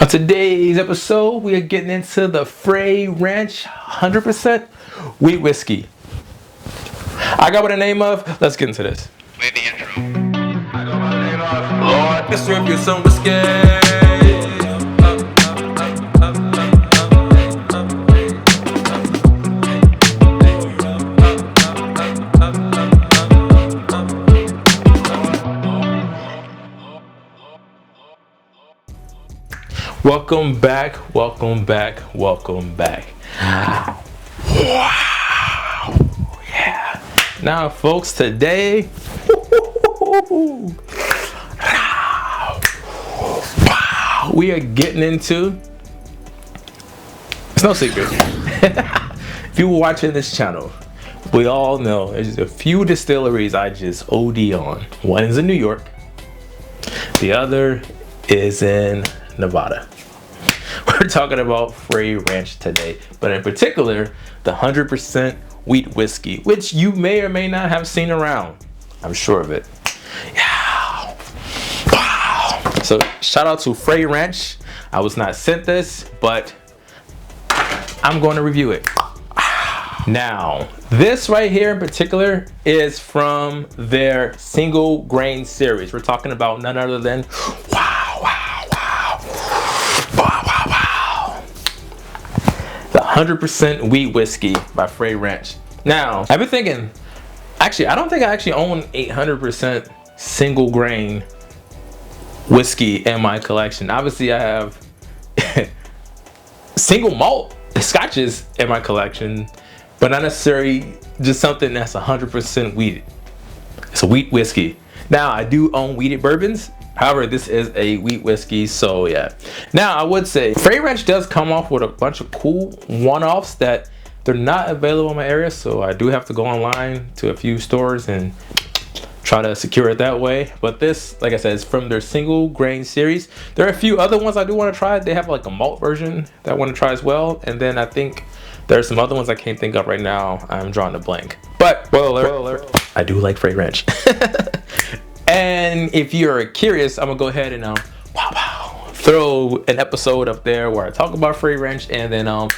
On today's episode, we are getting into the Frey Ranch 100% wheat whiskey. I got what the name of. Let's get into this. Play the intro. I go by the name of Lord. Let's serve you some whiskey. Welcome back, welcome back, welcome back. Wow. Yeah. Now, folks, today, we are getting into, it's no secret. If you were watching this channel, we all know there's a few distilleries I just OD on. One is in New York, the other is in Nevada. We're talking about Frey Ranch today, but in particular, the 100% wheat whiskey, which you may or may not have seen around. I'm sure of it. Yeah. Wow. So shout out to Frey Ranch. I was not sent this, but I'm going to review it. Now, this right here in particular is from their single grain series. We're talking about none other than the 100% wheat whiskey by Frey Ranch. Now, I've been thinking, actually, I don't think I actually own 800% single grain whiskey in my collection. Obviously, I have single malt scotches in my collection, but not necessarily just something that's 100% wheated. It's a wheat whiskey. Now, I do own wheated bourbons. However, this is a wheat whiskey, so yeah. Now, I would say Frey Ranch does come off with a bunch of cool one-offs that they're not available in my area, so I do have to go online to a few stores and try to secure it that way. But this, like I said, is from their single grain series. There are a few other ones I do want to try. They have like a malt version that I want to try as well, and then I think there are some other ones I can't think of right now. I'm drawing a blank. But spoiler alert, I do like Frey Ranch. And if you're curious, I'm gonna go ahead and throw an episode up there where I talk about Frey Ranch, and then I'll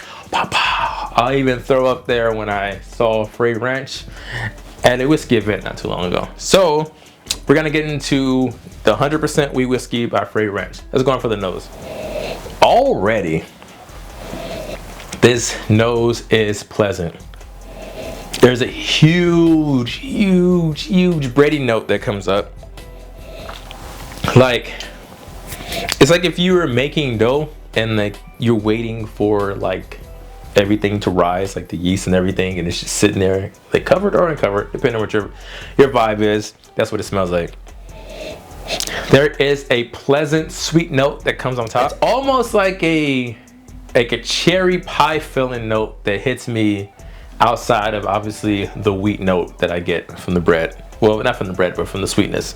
even throw up there when I saw Frey Ranch at a whiskey event not too long ago. So we're gonna get into the 100% wheat whiskey by Frey Ranch. Let's go on for the nose. Already, this nose is pleasant. There's a huge bready note that comes up. Like, it's like if you were making dough and like you're waiting for like everything to rise, like the yeast and everything, and it's just sitting there, like covered or uncovered, depending on what your vibe is. That's what it smells like. There is a pleasant sweet note that comes on top. It's almost like a cherry pie filling note that hits me outside of obviously the wheat note that I get from the bread. Well, not from the bread, but from the sweetness.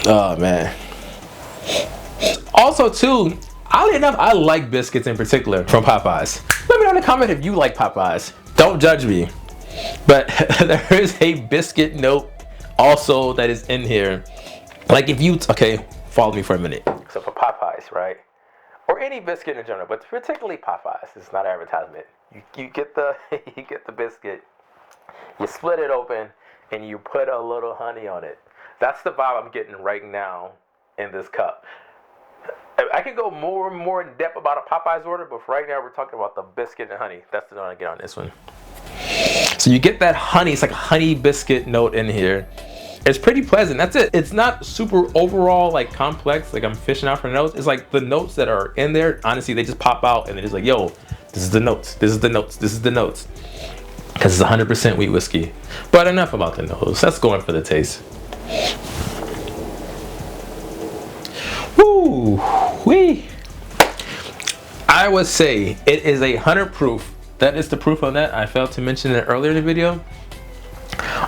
Oh man. Also too, oddly enough, I like biscuits in particular from Popeyes. Let me know in the comment if you like Popeyes. Don't judge me. But there is a biscuit note also that is in here. Like if you, okay, follow me for a minute. So for Popeyes, right? Or any biscuit in general, but particularly Popeyes, it's not advertisement. You get the you get the biscuit, you split it open, and you put a little honey on it. That's the vibe I'm getting right now in this cup. I can go more in depth about a Popeyes order, but for right now we're talking about the biscuit and honey. That's the one I get on this one. So you get that honey, it's like a honey biscuit note in here. It's pretty pleasant. That's it. It's not super overall like complex, like I'm fishing out for notes. It's like the notes that are in there, honestly, they just pop out and it's like, yo, this is the notes, this is the notes, this is the notes. Because it's 100% wheat whiskey. But enough about the nose. Let's go in for the taste. Woo wee. I would say it is 100 proof. That is the proof on that. I failed to mention it earlier in the video.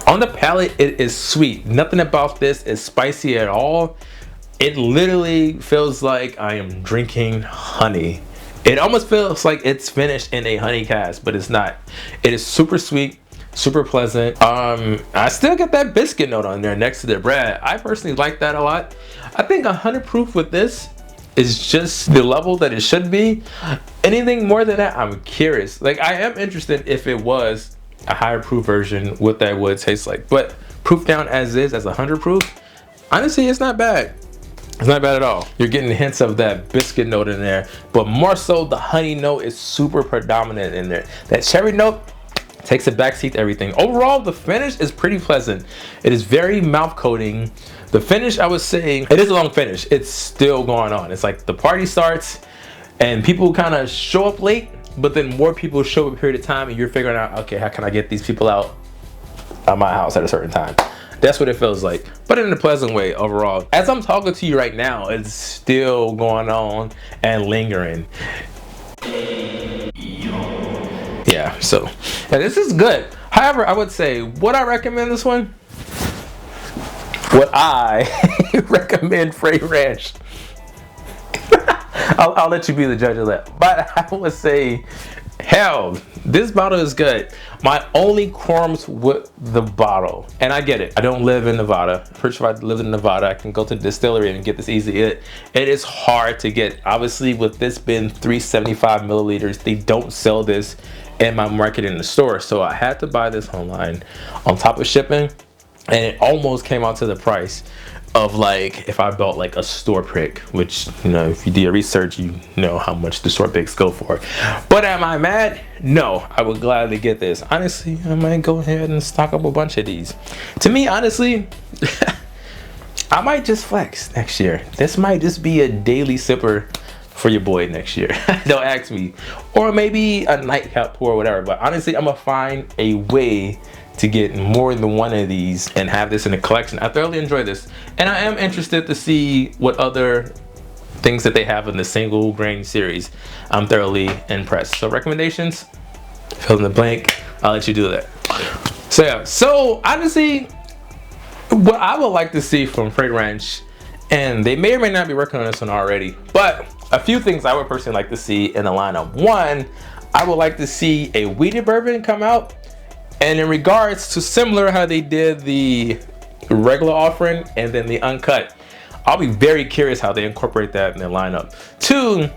On the palate, it is sweet. Nothing about this is spicy at all. It literally feels like I am drinking honey. It almost feels like it's finished in a honey cask, but it's not. It is super sweet, super pleasant. I still get that biscuit note on there next to the bread. I personally like that a lot. I think 100 proof with this is just the level that it should be. Anything more than that, I'm curious. Like, I am interested if it was a higher proof version, what that would taste like. But proof down as is, as 100 proof, honestly, it's not bad. It's not bad at all. You're getting hints of that biscuit note in there, but more so the honey note is super predominant in there. That cherry note takes a backseat to everything. Overall, the finish is pretty pleasant. It is very mouth coating. The finish, I would say, it is a long finish. It's still going on. It's like the party starts and people kind of show up late, but then more people show up a period of time and you're figuring out, okay, how can I get these people out of my house at a certain time? That's what it feels like, but in a pleasant way overall. As I'm talking to you right now, it's still going on and lingering. Yeah, so yeah, this is good. However, I would say, would I recommend this one? Would I recommend Frey Ranch? I'll let you be the judge of that. But I would say, hell, this bottle is good. My only qualms with the bottle, and I get it, I don't live in Nevada. Pretty sure if I lived in Nevada, I can go to the distillery and get this easy. It is hard to get. Obviously, with this being 375 milliliters, they don't sell this in my market in the store. So I had to buy this online on top of shipping, and it almost came out to the price of like if I bought like a store pick, which, you know, if you do your research, you know how much the store picks go for. But am I mad? No, I would gladly get this. Honestly, I might go ahead and stock up a bunch of these. To me, honestly, I might just flex next year. This might just be a daily sipper for your boy next year. Don't ask me. Or maybe a nightcap pour or whatever. But honestly, I'm gonna find a way to get more than one of these and have this in a collection. I thoroughly enjoy this, and I am interested to see what other things that they have in the single grain series. I'm thoroughly impressed. So recommendations, fill in the blank, I'll let you do that. So yeah, so honestly, what I would like to see from Frey Ranch, and they may or may not be working on this one already, but a few things I would personally like to see in the lineup. One, I would like to see a wheated bourbon come out. And in regards to similar how they did the regular offering and then the uncut, I'll be very curious how they incorporate that in their lineup. Two,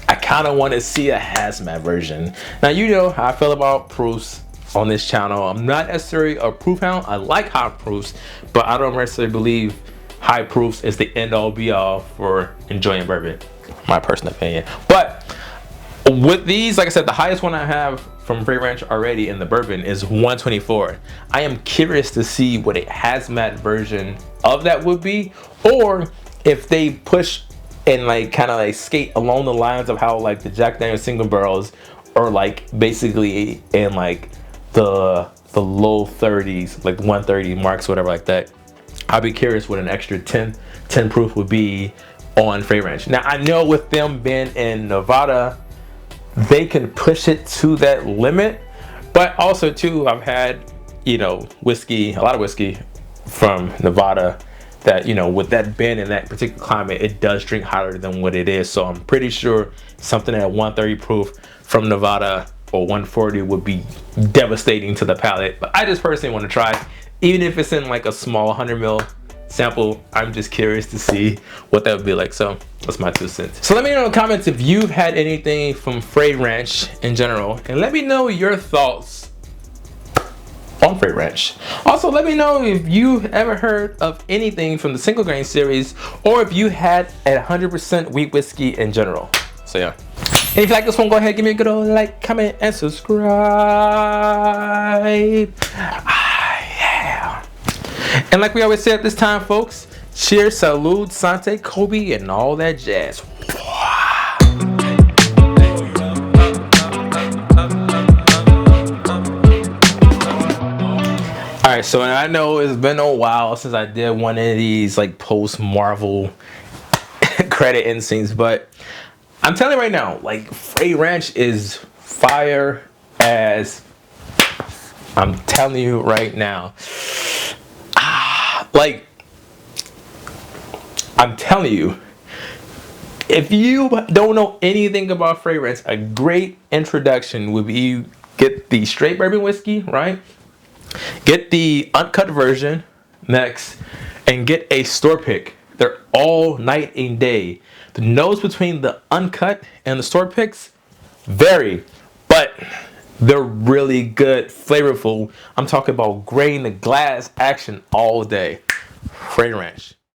I kind of want to see a hazmat version. Now, you know how I feel about proofs on this channel. I'm not necessarily a proof hound. I like high proofs, but I don't necessarily believe high proofs is the end all be all for enjoying bourbon. My personal opinion. But with these, like I said, the highest one I have from Frey Ranch already in the bourbon is 124. I am curious to see what a hazmat version of that would be, or if they push and like kind of like skate along the lines of how like the Jack Daniel's single barrels are like basically in like the low 30s, like 130 marks, whatever like that. I'll be curious what an extra 10 proof would be on Frey Ranch. Now I know with them being in Nevada, they can push it to that limit, but also too, I've had, you know, whiskey, a lot of whiskey from Nevada that, you know, with that being in that particular climate, it does drink hotter than what it is. So I'm pretty sure something at 130 proof from Nevada or 140 would be devastating to the palate. But I just personally want to try, even if it's in like a small 100 ml sample. I'm just curious to see what that would be like. So that's my 2 cents. So let me know in the comments if you've had anything from Frey Ranch in general, and let me know your thoughts on Frey Ranch. Also, let me know if you've ever heard of anything from the single grain series, or if you had a 100% wheat whiskey in general. So yeah. And if you like this one, go ahead, give me a good old like, comment, and subscribe. And like we always say at this time, folks, cheers, salud, sante, Kobe, and all that jazz. All right, so I know it's been a while since I did one of these like post-Marvel credit end scenes, but I'm telling you right now, like Frey Ranch is fire as I'm telling you right now. Like, I'm telling you, if you don't know anything about Frey Ranch, a great introduction would be get the straight bourbon whiskey, right? Get the uncut version next, and get a store pick They're all night and day. The notes between the uncut and the store picks vary, but they're really good, flavorful. I'm talking about grain to glass action all day. Frey Ranch.